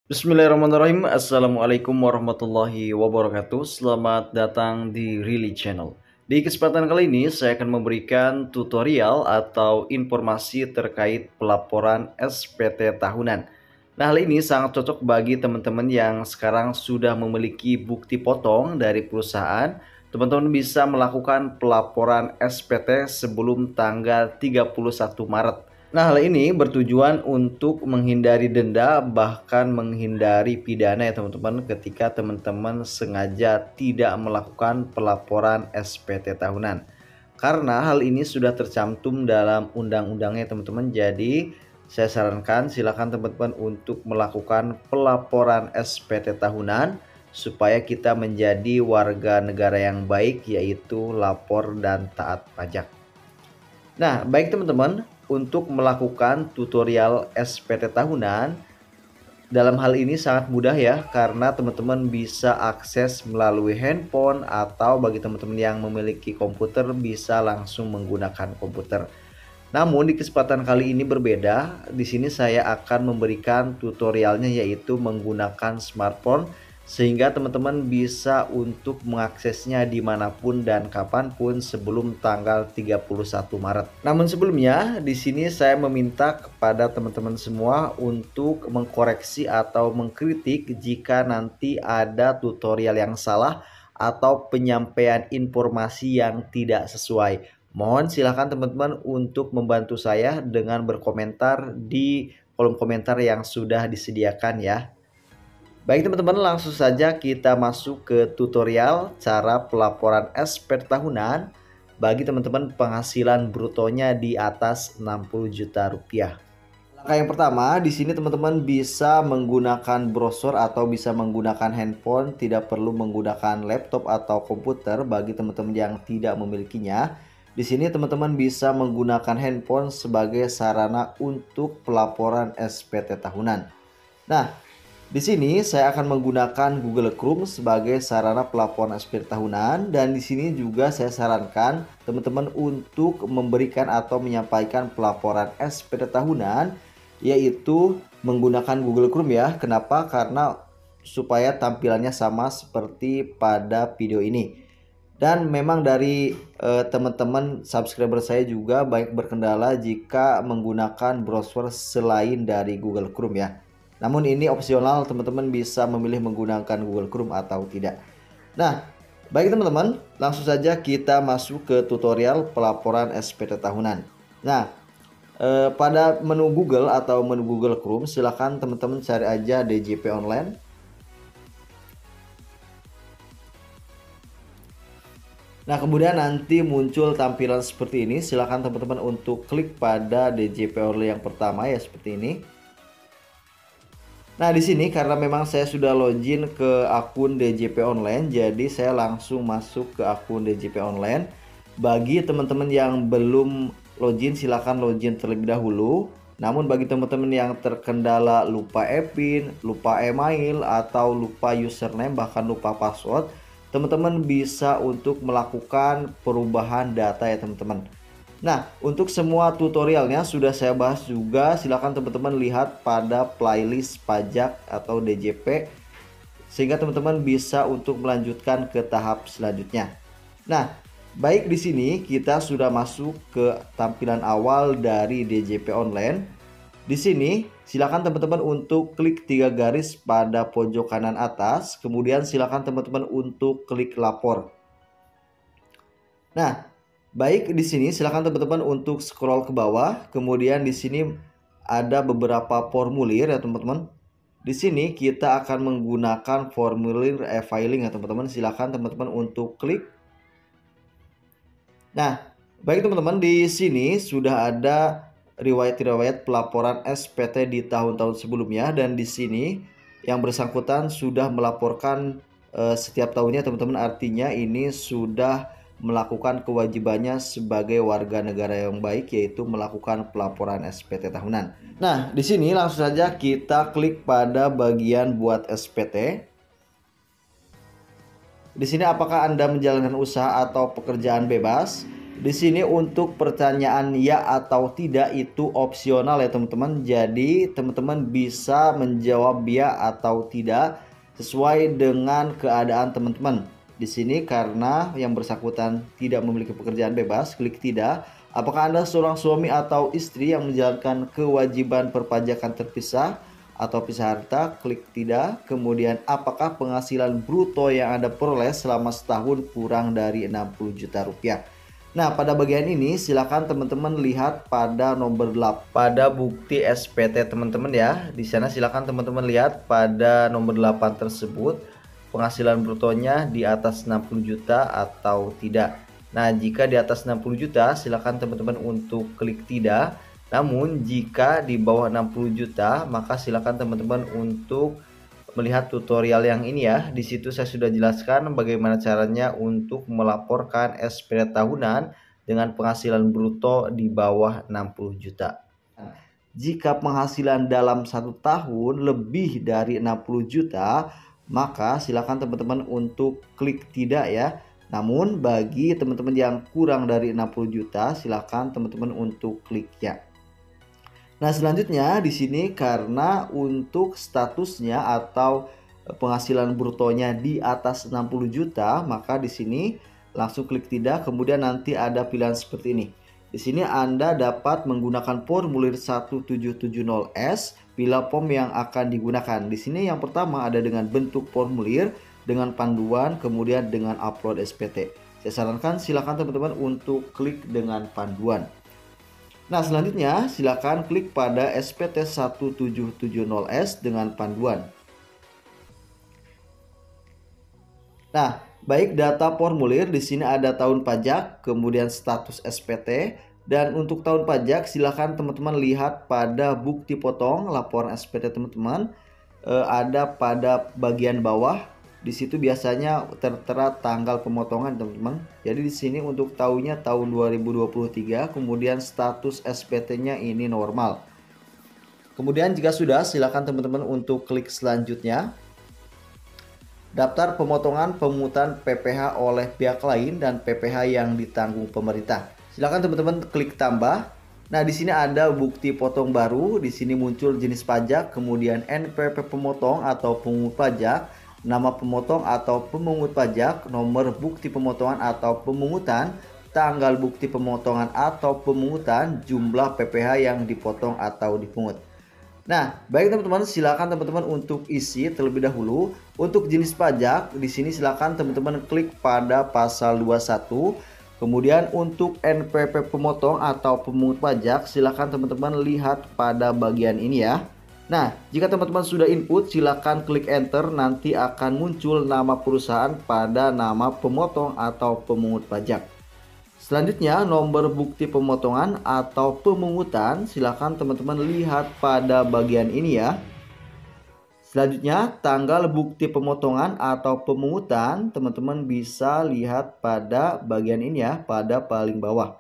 Bismillahirrahmanirrahim. Assalamualaikum warahmatullahi wabarakatuh. Selamat datang di Really Channel. Di kesempatan kali ini saya akan memberikan tutorial atau informasi terkait pelaporan SPT tahunan. Nah, hal ini sangat cocok bagi teman-teman yang sekarang sudah memiliki bukti potong dari perusahaan. Teman-teman bisa melakukan pelaporan SPT sebelum tanggal 31 Maret. Nah, hal ini bertujuan untuk menghindari denda, bahkan menghindari pidana ya teman-teman, ketika teman-teman sengaja tidak melakukan pelaporan SPT tahunan. Karena hal ini sudah tercantum dalam undang-undangnya teman-teman. Jadi saya sarankan silakan teman-teman untuk melakukan pelaporan SPT tahunan supaya kita menjadi warga negara yang baik, yaitu lapor dan taat pajak. Nah, baik teman-teman, untuk melakukan tutorial SPT tahunan, dalam hal ini sangat mudah ya, karena teman-teman bisa akses melalui handphone atau bagi teman-teman yang memiliki komputer bisa langsung menggunakan komputer. Namun di kesempatan kali ini berbeda. Di sini saya akan memberikan tutorialnya yaitu menggunakan smartphone sehingga teman-teman bisa untuk mengaksesnya dimanapun dan kapanpun sebelum tanggal 31 Maret. Namun sebelumnya di sini saya meminta kepada teman-teman semua untuk mengkoreksi atau mengkritik jika nanti ada tutorial yang salah atau penyampaian informasi yang tidak sesuai. Mohon silakan teman-teman untuk membantu saya dengan berkomentar di kolom komentar yang sudah disediakan ya. Baik teman-teman, langsung saja kita masuk ke tutorial cara pelaporan SPT tahunan bagi teman-teman penghasilan brutonya di atas 60 juta rupiah. Langkah yang pertama, di sini teman-teman bisa menggunakan browser atau bisa menggunakan handphone, tidak perlu menggunakan laptop atau komputer bagi teman-teman yang tidak memilikinya. Di sini teman-teman bisa menggunakan handphone sebagai sarana untuk pelaporan SPT tahunan. Nah, di sini saya akan menggunakan Google Chrome sebagai sarana pelaporan SPT tahunan, dan di sini juga saya sarankan teman-teman untuk memberikan atau menyampaikan pelaporan SPT tahunan yaitu menggunakan Google Chrome ya. Kenapa? Karena supaya tampilannya sama seperti pada video ini. Dan memang dari teman-teman subscriber saya juga baik berkendala jika menggunakan browser selain dari Google Chrome ya. Namun ini opsional, teman-teman bisa memilih menggunakan Google Chrome atau tidak. Nah, baik teman-teman, langsung saja kita masuk ke tutorial pelaporan SPT tahunan. Nah, pada menu Google atau menu Google Chrome, silakan teman-teman cari aja DJP Online. Nah, kemudian nanti muncul tampilan seperti ini. Silakan teman-teman untuk klik pada DJP Online yang pertama ya, seperti ini. Nah, di sini karena memang saya sudah login ke akun DJP Online, jadi saya langsung masuk ke akun DJP Online. Bagi teman-teman yang belum login, silakan login terlebih dahulu. Namun bagi teman-teman yang terkendala lupa PIN, lupa email, atau lupa username, bahkan lupa password, teman-teman bisa untuk melakukan perubahan data ya teman-teman. Nah, untuk semua tutorialnya sudah saya bahas juga. Silakan teman-teman lihat pada playlist pajak atau DJP sehingga teman-teman bisa untuk melanjutkan ke tahap selanjutnya. Nah, baik di sini kita sudah masuk ke tampilan awal dari DJP Online. Di sini silakan teman-teman untuk klik 3 garis pada pojok kanan atas, kemudian silakan teman-teman untuk klik lapor. Nah, baik di sini silakan teman-teman untuk scroll ke bawah, kemudian di sini ada beberapa formulir ya teman-teman. Di sini kita akan menggunakan formulir e-filing ya teman-teman. Silakan teman-teman untuk klik. Nah, baik teman-teman, di sini sudah ada riwayat-riwayat pelaporan SPT di tahun-tahun sebelumnya, dan di sini yang bersangkutan sudah melaporkan setiap tahunnya teman-teman. Artinya ini sudah melakukan kewajibannya sebagai warga negara yang baik, yaitu melakukan pelaporan SPT tahunan. Nah, di sini langsung saja kita klik pada bagian buat SPT. Di sini apakah Anda menjalankan usaha atau pekerjaan bebas? Di sini untuk pertanyaan ya atau tidak itu opsional ya teman-teman. Jadi teman-teman bisa menjawab ya atau tidak sesuai dengan keadaan teman-teman. Di sini karena yang bersangkutan tidak memiliki pekerjaan bebas, klik tidak. Apakah Anda seorang suami atau istri yang menjalankan kewajiban perpajakan terpisah atau pisah harta, klik tidak. Kemudian apakah penghasilan bruto yang Anda peroleh selama setahun kurang dari 60 juta rupiah. Nah, pada bagian ini silakan teman-teman lihat pada nomor 8 pada bukti SPT teman-teman ya. Di sana silakan teman-teman lihat pada nomor 8 tersebut penghasilan brutonya di atas 60 juta atau tidak. Nah, jika di atas 60 juta silakan teman-teman untuk klik tidak. Namun jika di bawah 60 juta maka silakan teman-teman untuk melihat tutorial yang ini ya. Di situ saya sudah jelaskan bagaimana caranya untuk melaporkan SPT tahunan dengan penghasilan bruto di bawah 60 juta. Jika penghasilan dalam 1 tahun lebih dari 60 juta, maka silakan teman-teman untuk klik tidak ya. Namun bagi teman-teman yang kurang dari 60 juta, silakan teman-teman untuk klik ya. Nah, selanjutnya di sini karena untuk statusnya atau penghasilan brutonya di atas 60 juta, maka di sini langsung klik tidak, kemudian nanti ada pilihan seperti ini. Di sini Anda dapat menggunakan formulir 1770S bila form yang akan digunakan. Di sini yang pertama ada dengan bentuk formulir, dengan panduan, kemudian dengan upload SPT. Saya sarankan silakan teman-teman untuk klik dengan panduan. Nah, selanjutnya silakan klik pada SPT 1770S dengan panduan. Nah, baik data formulir di sini ada tahun pajak, kemudian status SPT, dan untuk tahun pajak silakan teman-teman lihat pada bukti potong laporan SPT teman-teman, ada pada bagian bawah. Di situ biasanya tertera tanggal pemotongan teman-teman. Jadi di sini untuk tahunnya tahun 2023, kemudian status SPT-nya ini normal. Kemudian jika sudah, silakan teman-teman untuk klik selanjutnya. Daftar pemotongan pemungutan PPh oleh pihak lain dan PPh yang ditanggung pemerintah. Silakan teman-teman klik tambah. Nah, di sini ada bukti potong baru. Di sini muncul jenis pajak, kemudian NPWP pemotong atau pemungut pajak, nama pemotong atau pemungut pajak, nomor bukti pemotongan atau pemungutan, tanggal bukti pemotongan atau pemungutan, jumlah PPh yang dipotong atau dipungut. Nah, baik teman-teman, silakan teman-teman untuk isi terlebih dahulu. Untuk jenis pajak, di sini silakan teman-teman klik pada pasal 21. Kemudian untuk NPWP pemotong atau pemungut pajak, silakan teman-teman lihat pada bagian ini ya. Nah, jika teman-teman sudah input, silakan klik enter, nanti akan muncul nama perusahaan pada nama pemotong atau pemungut pajak. Selanjutnya, nomor bukti pemotongan atau pemungutan, silakan teman-teman lihat pada bagian ini ya. Selanjutnya, tanggal bukti pemotongan atau pemungutan, teman-teman bisa lihat pada bagian ini ya, pada paling bawah.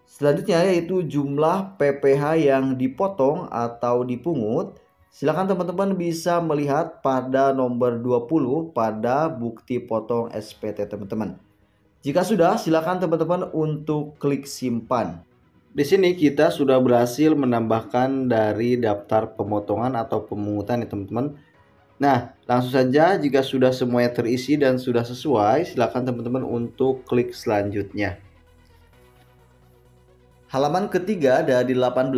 Selanjutnya yaitu jumlah PPh yang dipotong atau dipungut. Silakan teman-teman bisa melihat pada nomor 20 pada bukti potong SPT teman-teman. Jika sudah, silakan teman-teman untuk klik simpan. Di sini kita sudah berhasil menambahkan dari daftar pemotongan atau pemungutan ya teman-teman. Nah, langsung saja jika sudah semuanya terisi dan sudah sesuai, silakan teman-teman untuk klik selanjutnya. Halaman ketiga dari 18,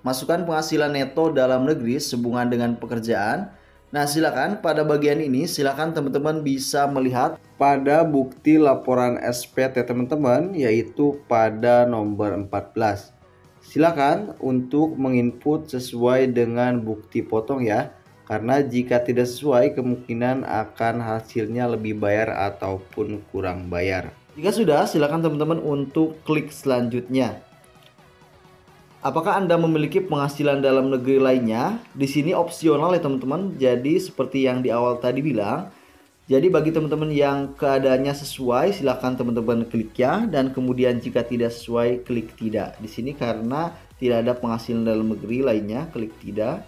masukkan penghasilan neto dalam negeri sehubungan dengan pekerjaan. Nah, silakan pada bagian ini silakan teman-teman bisa melihat pada bukti laporan SPT teman-teman, yaitu pada nomor 14. Silakan untuk menginput sesuai dengan bukti potong ya, karena jika tidak sesuai kemungkinan akan hasilnya lebih bayar ataupun kurang bayar. Jika sudah, silakan teman-teman untuk klik selanjutnya. Apakah Anda memiliki penghasilan dalam negeri lainnya? Di sini opsional ya teman-teman. Jadi seperti yang di awal tadi bilang. Jadi bagi teman-teman yang keadaannya sesuai, silakan teman-teman klik ya. Dan kemudian jika tidak sesuai, klik tidak. Di sini karena tidak ada penghasilan dalam negeri lainnya, klik tidak.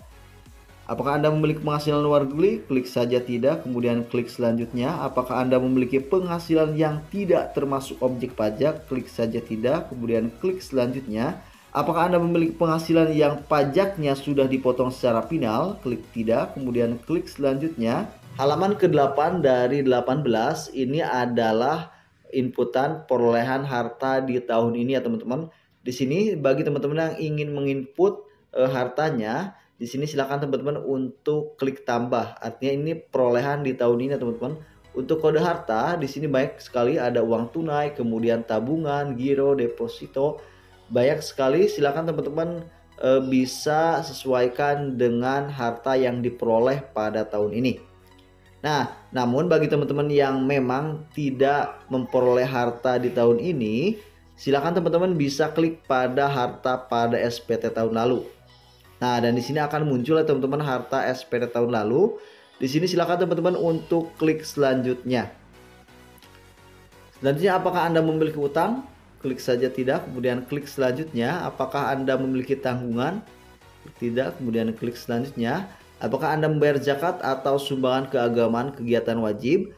Apakah Anda memiliki penghasilan luar negeri? Klik saja tidak, kemudian klik selanjutnya. Apakah Anda memiliki penghasilan yang tidak termasuk objek pajak? Klik saja tidak, kemudian klik selanjutnya. Apakah Anda memiliki penghasilan yang pajaknya sudah dipotong secara final? Klik tidak, kemudian klik selanjutnya. Halaman ke-8 dari 18 ini adalah inputan perolehan harta di tahun ini ya teman-teman. Di sini bagi teman-teman yang ingin menginput hartanya, di sini silakan teman-teman untuk klik tambah. Artinya ini perolehan di tahun ini ya teman-teman. Untuk kode harta di sini banyak sekali, ada uang tunai, kemudian tabungan, giro, deposito. Banyak sekali, silakan teman-teman bisa sesuaikan dengan harta yang diperoleh pada tahun ini. Nah, namun bagi teman-teman yang memang tidak memperoleh harta di tahun ini, silakan teman-teman bisa klik pada harta pada SPT tahun lalu. Nah, dan di sini akan muncul ya teman-teman harta SPT tahun lalu. Di sini silakan teman-teman untuk klik selanjutnya. Selanjutnya, apakah Anda memiliki utang? Klik saja tidak, kemudian klik selanjutnya. Apakah Anda memiliki tanggungan? Klik tidak, kemudian klik selanjutnya. Apakah Anda membayar zakat atau sumbangan keagamaan kegiatan wajib?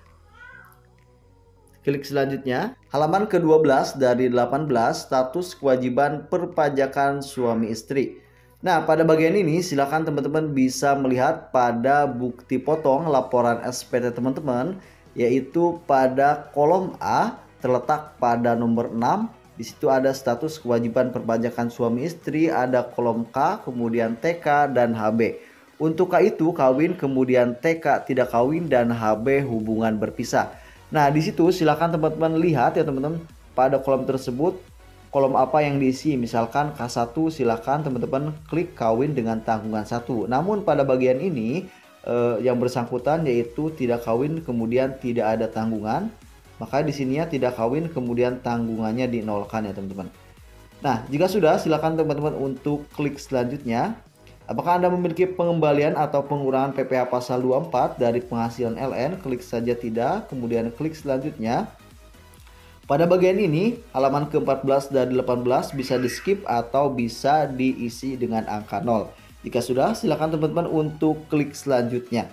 Klik selanjutnya. Halaman ke-12 dari 18, status kewajiban perpajakan suami istri. Nah, pada bagian ini silakan teman-teman bisa melihat pada bukti potong laporan SPT teman-teman, yaitu pada kolom A terletak pada nomor 6. Di situ ada status kewajiban perpajakan suami istri, ada kolom K, kemudian TK dan HB. Untuk K itu kawin, kemudian TK tidak kawin, dan HB hubungan berpisah. Nah, di situ silakan teman-teman lihat ya teman-teman, pada kolom tersebut kolom apa yang diisi. Misalkan K1, silakan teman-teman klik kawin dengan tanggungan 1. Namun pada bagian ini yang bersangkutan yaitu tidak kawin kemudian tidak ada tanggungan, maka di sininya tidak kawin kemudian tanggungannya dinolkan ya teman-teman. Nah, jika sudah, silakan teman-teman untuk klik selanjutnya. Apakah Anda memiliki pengembalian atau pengurangan PPh pasal 24 dari penghasilan LN? Klik saja tidak, kemudian klik selanjutnya. Pada bagian ini, halaman ke-14 dari 18 bisa di skip atau bisa diisi dengan angka 0. Jika sudah, silakan teman-teman untuk klik selanjutnya.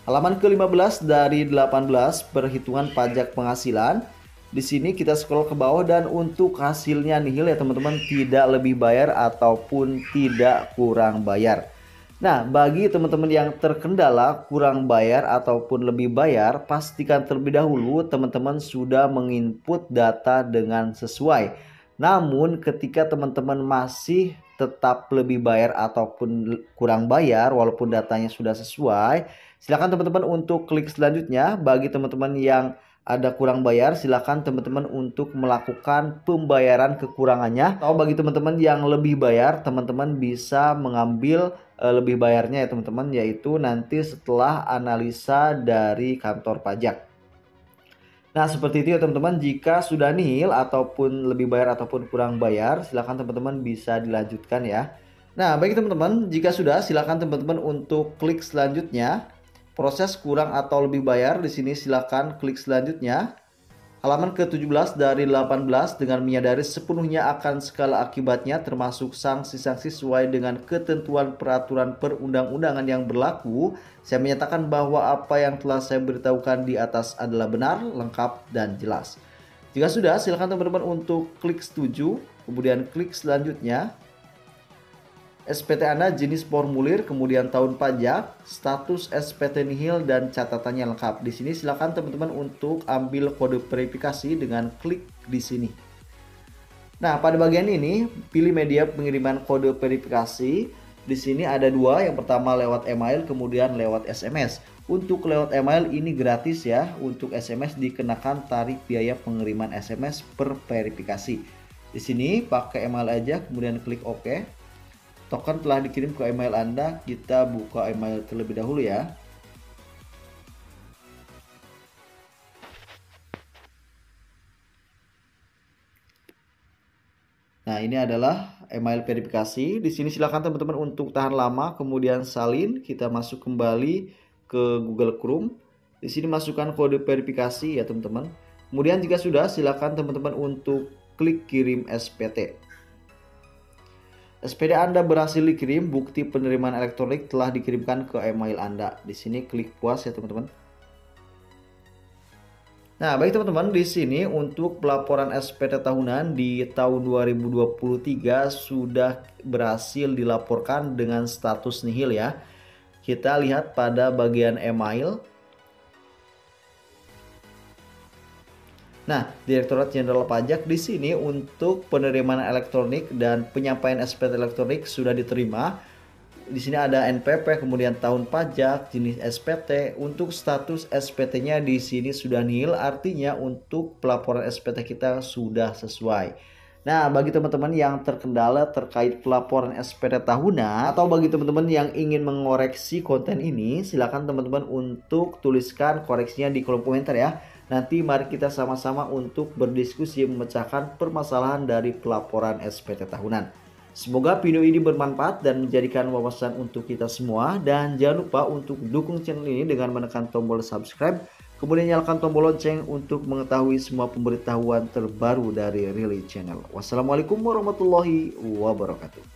Halaman ke-15 dari 18, perhitungan pajak penghasilan. Di sini kita scroll ke bawah dan untuk hasilnya nihil ya teman-teman, tidak lebih bayar ataupun tidak kurang bayar. Nah, bagi teman-teman yang terkendala kurang bayar ataupun lebih bayar, pastikan terlebih dahulu teman-teman sudah menginput data dengan sesuai. Namun ketika teman-teman masih tetap lebih bayar ataupun kurang bayar walaupun datanya sudah sesuai, silakan teman-teman untuk klik selanjutnya. Bagi teman-teman yang ada kurang bayar, silakan teman-teman untuk melakukan pembayaran kekurangannya. Atau bagi teman-teman yang lebih bayar, teman-teman bisa mengambil lebih bayarnya ya teman-teman, yaitu nanti setelah analisa dari kantor pajak. Nah, seperti itu ya teman-teman. Jika sudah nihil ataupun lebih bayar ataupun kurang bayar, silakan teman-teman bisa dilanjutkan ya. Nah, bagi teman-teman, jika sudah, silakan teman-teman untuk klik selanjutnya. Proses kurang atau lebih bayar, di sini silakan klik selanjutnya. Halaman ke-17 dari 18, dengan menyadari sepenuhnya akan skala akibatnya termasuk sanksi-sanksi sesuai dengan ketentuan peraturan perundang-undangan yang berlaku, saya menyatakan bahwa apa yang telah saya beritahukan di atas adalah benar, lengkap, dan jelas. Jika sudah, silakan teman-teman untuk klik setuju, kemudian klik selanjutnya. SPT Anda jenis formulir, kemudian tahun pajak, status SPT nihil, dan catatannya lengkap. Di sini silakan teman-teman untuk ambil kode verifikasi dengan klik di sini. Nah, pada bagian ini pilih media pengiriman kode verifikasi. Di sini ada dua, yang pertama lewat email, kemudian lewat SMS. Untuk lewat email ini gratis ya. Untuk SMS dikenakan tarif biaya pengiriman SMS per verifikasi. Di sini pakai email aja, kemudian klik OK. Token telah dikirim ke email Anda. Kita buka email terlebih dahulu ya. Nah, ini adalah email verifikasi. Di sini silakan teman-teman untuk tahan lama, kemudian salin. Kita masuk kembali ke Google Chrome. Di sini masukkan kode verifikasi ya teman-teman. Kemudian jika sudah, silakan teman-teman untuk klik kirim SPT. SPD Anda berhasil dikirim, bukti penerimaan elektronik telah dikirimkan ke email Anda. Di sini klik puas ya teman-teman. Nah, baik teman-teman, di sini untuk pelaporan SPT tahunan di tahun 2023 sudah berhasil dilaporkan dengan status nihil ya. Kita lihat pada bagian email. Nah, Direktorat Jenderal Pajak di sini untuk penerimaan elektronik dan penyampaian SPT elektronik sudah diterima. Di sini ada NPP, kemudian tahun pajak, jenis SPT. Untuk status SPT-nya di sini sudah nihil, artinya untuk pelaporan SPT kita sudah sesuai. Nah, bagi teman-teman yang terkendala terkait pelaporan SPT tahunan atau bagi teman-teman yang ingin mengoreksi konten ini, silakan teman-teman untuk tuliskan koreksinya di kolom komentar ya. Nanti mari kita sama-sama untuk berdiskusi memecahkan permasalahan dari pelaporan SPT tahunan. Semoga video ini bermanfaat dan menjadikan wawasan untuk kita semua. Dan jangan lupa untuk dukung channel ini dengan menekan tombol subscribe. Kemudian nyalakan tombol lonceng untuk mengetahui semua pemberitahuan terbaru dari Rilly Channel. Wassalamualaikum warahmatullahi wabarakatuh.